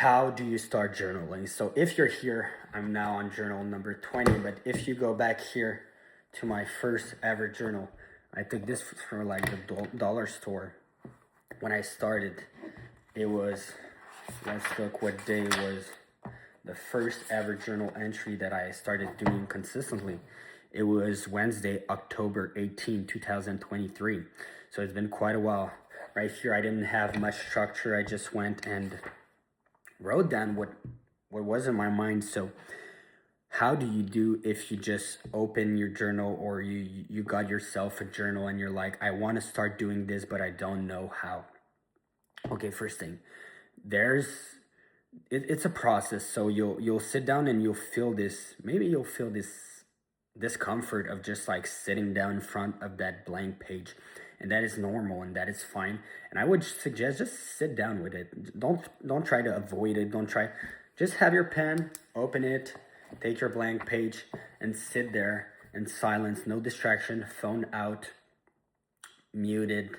How do you start journaling? So if you're here, I'm now on journal number 20, but if you go back here to my first ever journal, I took this from like the dollar store. When I started, it was, let's look what day was the first ever journal entry that I started doing consistently. It was Wednesday, October 18, 2023. So it's been quite a while. Right here, I didn't have much structure. I just went and wrote down what was in my mind. So how do you do if you just open your journal, or you got yourself a journal and you're like, I want to start doing this, but I don't know how? Okay, first thing, it's a process. So you'll sit down and you'll feel this, maybe you'll feel this discomfort of just like sitting down in front of that blank page, and that is normal and that is fine. And I would suggest just sit down with it. Don't try to avoid it. Don't try. Just have your pen, open it, take your blank page, and sit there in silence, no distraction, phone out, muted,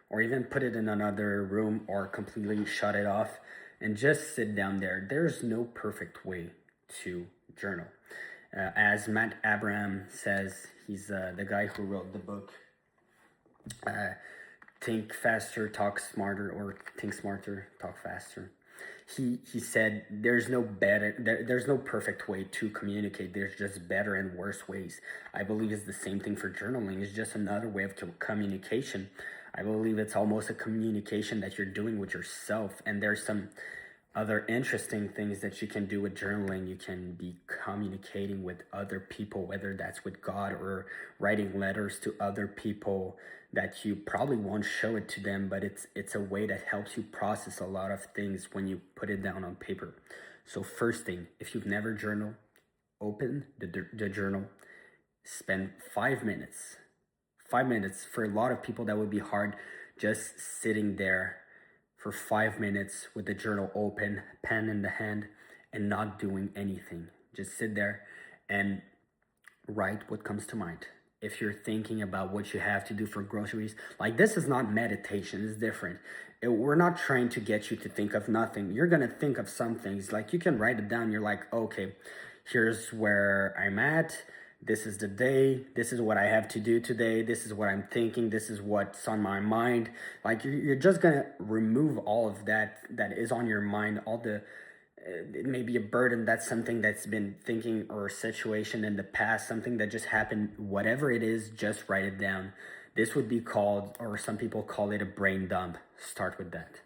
or even put it in another room or completely shut it off, and just sit down there. There's no perfect way to journal. As Matt Abraham says, he's the guy who wrote the book Think Faster, Talk Smarter, or Think Smarter, Talk Faster. He said there's no there's no perfect way to communicate. There's just better and worse ways. I believe it's the same thing for journaling. It's just another way of communication. I believe it's almost a communication that you're doing with yourself. And there's some other interesting things that you can do with journaling. You can be communicating with other people, whether that's with God or writing letters to other people that you probably won't show it to them, but it's a way that helps you process a lot of things when you put it down on paper. So first thing, if you've never journaled, open the journal, spend 5 minutes. 5 minutes. For a lot of people that would be hard, just sitting there for 5 minutes with the journal open, pen in the hand, and not doing anything. Just sit there and write what comes to mind. If you're thinking about what you have to do for groceries, like, this is not meditation, it's different. We're not trying to get you to think of nothing. You're gonna think of some things. Like, you can write it down. You're like, okay, here's where I'm at. This is the day. This is what I have to do today. This is what I'm thinking. This is what's on my mind. Like, you're just gonna remove all of that is on your mind, all the it may be a burden, that's something that's been thinking, or a situation in the past, something that just happened, whatever it is, just write it down. This would be called, or some people call it, a brain dump. Start with that.